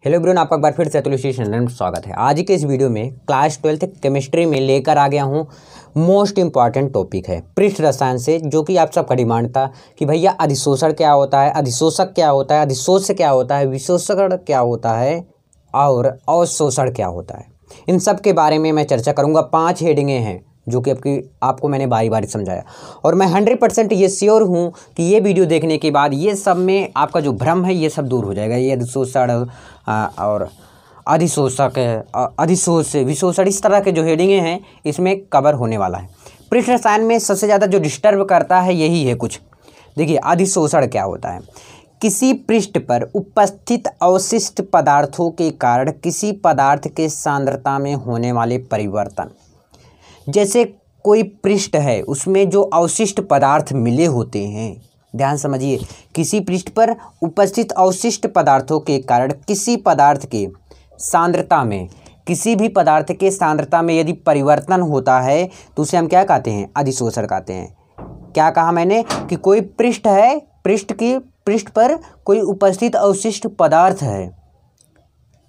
Hello everyone, आपका एक बार फिर से अतुल चैनल में स्वागत है। आज के इस वीडियो में क्लास 12th केमिस्ट्री में लेकर आ गया हूँ मोस्ट इम्पॉर्टेंट टॉपिक है पृष्ठ रसायन से, जो कि आप सबका डिमांड था कि भैया अधिशोषण क्या होता है, अधिशोषक क्या होता है, अधिशोष्य क्या होता है, विशोषण क्या होता है और अवशोषण क्या होता है। इन सब के बारे में मैं चर्चा करूँगा। 5 हेडिंगें हैं जो कि आपको मैंने बारी बारी समझाया, और मैं 100% ये श्योर हूँ कि ये वीडियो देखने के बाद ये सब में आपका जो भ्रम है ये सब दूर हो जाएगा। ये अधिशोषण और अधिशोषक, अधिशोष्य, विशोषण, इस तरह के जो हेडिंगें हैं इसमें कवर होने वाला है। पृष्ठ रसायन में सबसे ज़्यादा जो डिस्टर्ब करता है यही है कुछ। देखिए, अधिशोषण क्या होता है? किसी पृष्ठ पर उपस्थित अवशिष्ट पदार्थों के कारण किसी पदार्थ के सांद्रता में होने वाले परिवर्तन। जैसे कोई पृष्ठ है, उसमें जो अवशिष्ट पदार्थ मिले होते हैं, ध्यान समझिए, किसी पृष्ठ पर उपस्थित अवशिष्ट पदार्थों के कारण किसी पदार्थ के सांद्रता में, किसी भी पदार्थ के सांद्रता में यदि परिवर्तन होता है तो उसे हम क्या कहते हैं? अधिशोषण कहते हैं। क्या कहा मैंने? कि कोई पृष्ठ है, पृष्ठ पर कोई उपस्थित अवशिष्ट पदार्थ है,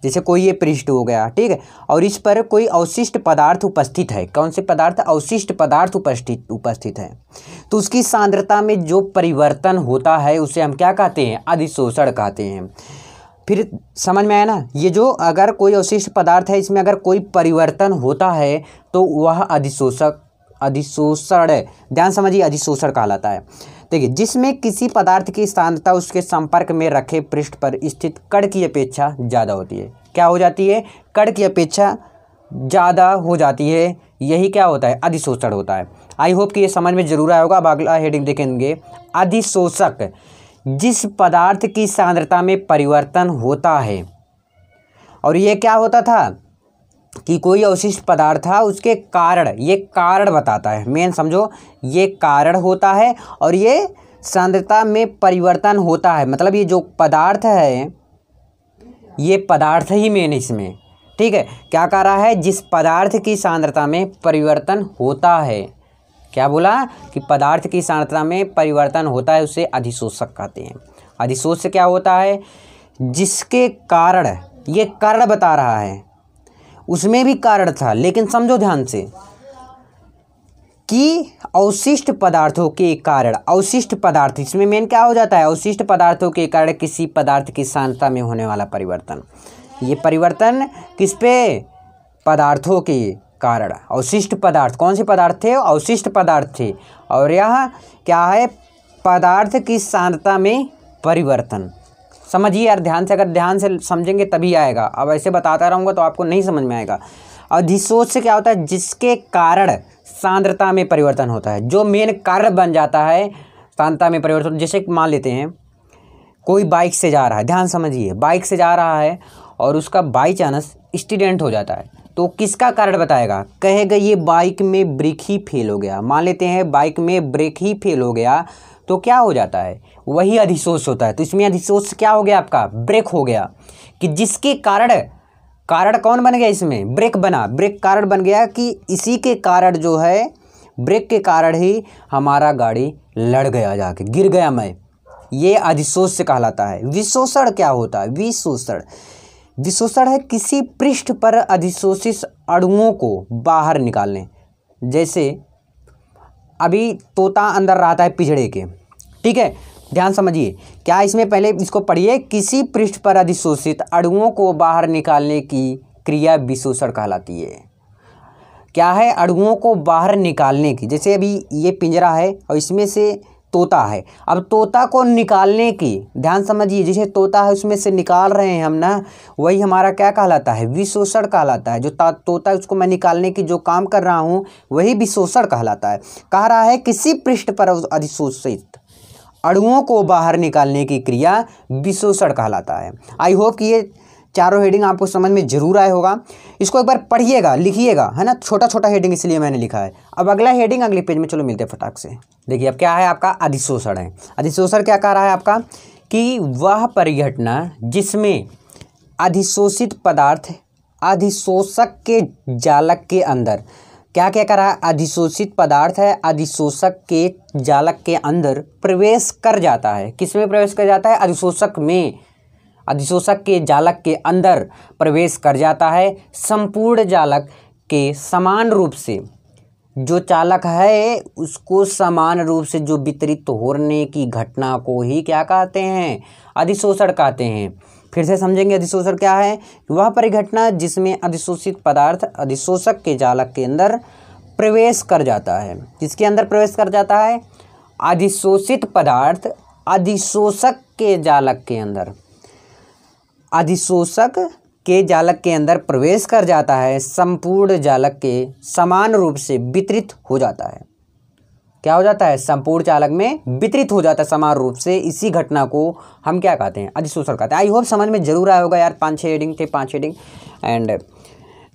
जैसे कोई ये पृष्ठ हो गया, ठीक है, और इस पर कोई अवशिष्ट पदार्थ उपस्थित है। कौन से पदार्थ? अवशिष्ट पदार्थ उपस्थित है, तो उसकी सांद्रता में जो परिवर्तन होता है उसे हम क्या कहते हैं? अधिशोषण कहते हैं। फिर समझ में आया ना? ये जो अगर कोई अवशिष्ट पदार्थ है, इसमें अगर कोई परिवर्तन होता है तो वह अधिशोषण, ध्यान समझिए, अधिशोषण कहलाता है। देखिए, जिसमें किसी पदार्थ की सांद्रता उसके संपर्क में रखे पृष्ठ पर स्थित कण की अपेक्षा ज़्यादा होती है। क्या हो जाती है? कण की अपेक्षा ज़्यादा हो जाती है। यही क्या होता है? अधिशोषण होता है। आई होप कि ये समझ में जरूर आया होगा। अब अगला हेडिंग देखेंगे, अधिशोषक। जिस पदार्थ की सांद्रता में परिवर्तन होता है, और ये क्या होता था कि कोई अवशिष्ट पदार्थ था, उसके कारण, ये कारण बताता है, मेन समझो, ये कारण होता है और ये सांद्रता में परिवर्तन होता है। मतलब ये जो पदार्थ है, ये पदार्थ ही मेन इसमें, ठीक है। क्या कह रहा है? जिस पदार्थ की सांद्रता में परिवर्तन होता है, क्या बोला? कि पदार्थ की सांद्रता में परिवर्तन होता है, उसे अधिशोषक कहते हैं। अधिशोष्य क्या होता है? जिसके कारण, ये कारण बता रहा है, उसमें भी कारण था, लेकिन समझो ध्यान से कि अवशिष्ट पदार्थों के कारण, अवशिष्ट पदार्थ, इसमें मेन क्या हो जाता है? अवशिष्ट पदार्थों के कारण किसी पदार्थ की सांद्रता में होने वाला परिवर्तन। ये परिवर्तन किस पे? पदार्थों के कारण। अवशिष्ट पदार्थ, कौन से पदार्थ थे? अवशिष्ट पदार्थ थे। और यह क्या है? पदार्थ की सांद्रता में परिवर्तन। समझिए यार ध्यान से, अगर ध्यान से समझेंगे तभी आएगा। अब ऐसे बताता रहूँगा तो आपको नहीं समझ में आएगा। अधिशोष्य क्या होता है? जिसके कारण सांद्रता में परिवर्तन होता है, जो मेन कारण बन जाता है सांद्रता में परिवर्तन। जैसे मान लेते हैं कोई बाइक से जा रहा है, ध्यान समझिए, बाइक से जा रहा है और उसका बाई चांस एक्सीडेंट हो जाता है, तो किसका कारण बताएगा? कहेगा ये बाइक में ब्रेक ही फेल हो गया। मान लेते हैं बाइक में ब्रेक ही फेल हो गया, तो क्या हो जाता है? वही अधिशोष होता है। तो इसमें अधिशोष क्या हो गया? आपका ब्रेक हो गया, कि जिसके कारण, कारण कौन बन गया? इसमें ब्रेक बना, ब्रेक कारण बन गया, कि इसी के कारण जो है, ब्रेक के कारण ही हमारा गाड़ी लड़ गया, जाके गिर गया मैं। ये अधिशोष कहलाता है। विशोषण क्या होता है? विशोषण है किसी पृष्ठ पर अधिशोषित अणुओं को बाहर निकालने। जैसे अभी तोता अंदर रहता है पिंजड़े के, ठीक है, ध्यान समझिए। क्या इसमें पहले इसको पढ़िए, किसी पृष्ठ पर अधिशोषित अणुओं को बाहर निकालने की क्रिया विशोषण कहलाती है। क्या है? अणुओं को बाहर निकालने की। जैसे अभी ये पिंजरा है और इसमें से तोता है, अब तोता को निकालने की, ध्यान समझिए, जैसे तोता है उसमें से निकाल रहे हैं हम ना, वही हमारा क्या कहलाता है? विशोषण कहलाता है। जो तोता है उसको मैं निकालने की जो काम कर रहा हूँ वही विशोषण कहलाता है। कह रहा है किसी पृष्ठ पर अधिशोषित अणुओं को बाहर निकालने की क्रिया विशोषण कहलाता है। आई होप कि ये चारों हेडिंग आपको समझ में जरूर आया होगा। इसको एक बार पढ़िएगा, लिखिएगा, है ना, छोटा छोटा हेडिंग इसलिए मैंने लिखा है। अब अगला हेडिंग अगले पेज में, चलो मिलते हैं फटाक से। देखिए, अब क्या है आपका? अधिशोषण है। अधिशोषण क्या कह रहा है आपका? कि वह परिघटना जिसमें अधिशोषित पदार्थ अधिशोषक के जालक के अंदर, क्या क्या करा? अधिशोषित पदार्थ है, अधिशोषक के जालक के अंदर प्रवेश कर जाता है। किस में प्रवेश कर जाता है? अधिशोषक में। अधिशोषक के जालक के अंदर प्रवेश कर जाता है। संपूर्ण जालक के समान रूप से जो चालक है उसको समान रूप से जो वितरित होने की घटना को ही क्या कहते हैं, अधिशोषण कहते हैं। फिर से समझेंगे अधिशोषण क्या है। वह परिघटना जिसमें अधिशोषित पदार्थ अधिशोषक के जालक के अंदर प्रवेश कर जाता है। किसके अंदर प्रवेश कर जाता है? अधिशोषित पदार्थ अधिशोषक के जालक के अंदर, अधिशोषक के जालक के अंदर प्रवेश कर जाता है, संपूर्ण जालक के समान रूप से वितरित हो जाता है। क्या हो जाता है? संपूर्ण जालक में वितरित हो जाता है समान रूप से। इसी घटना को हम क्या कहते हैं? अधिशोषण कहते हैं। आई होप समझ में जरूर आया होगा यार। 5-6 हेडिंग थे, 5 हेडिंग। एंड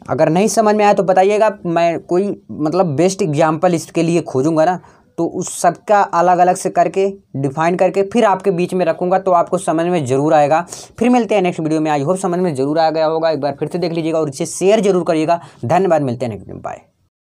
अगर नहीं समझ में आया तो बताइएगा, मैं कोई मतलब बेस्ट एग्जाम्पल इसके लिए खोजूंगा ना, तो उस सबका अलग अलग से करके डिफाइन करके फिर आपके बीच में रखूंगा, तो आपको समझ में ज़रूर आएगा। फिर मिलते हैं नेक्स्ट वीडियो में। आई होप समझ में ज़रूर आ गया होगा। एक बार फिर से देख लीजिएगा और इसे शेयर जरूर करिएगा। धन्यवाद, मिलते हैं नेक्स्ट वीडियो में। बाय।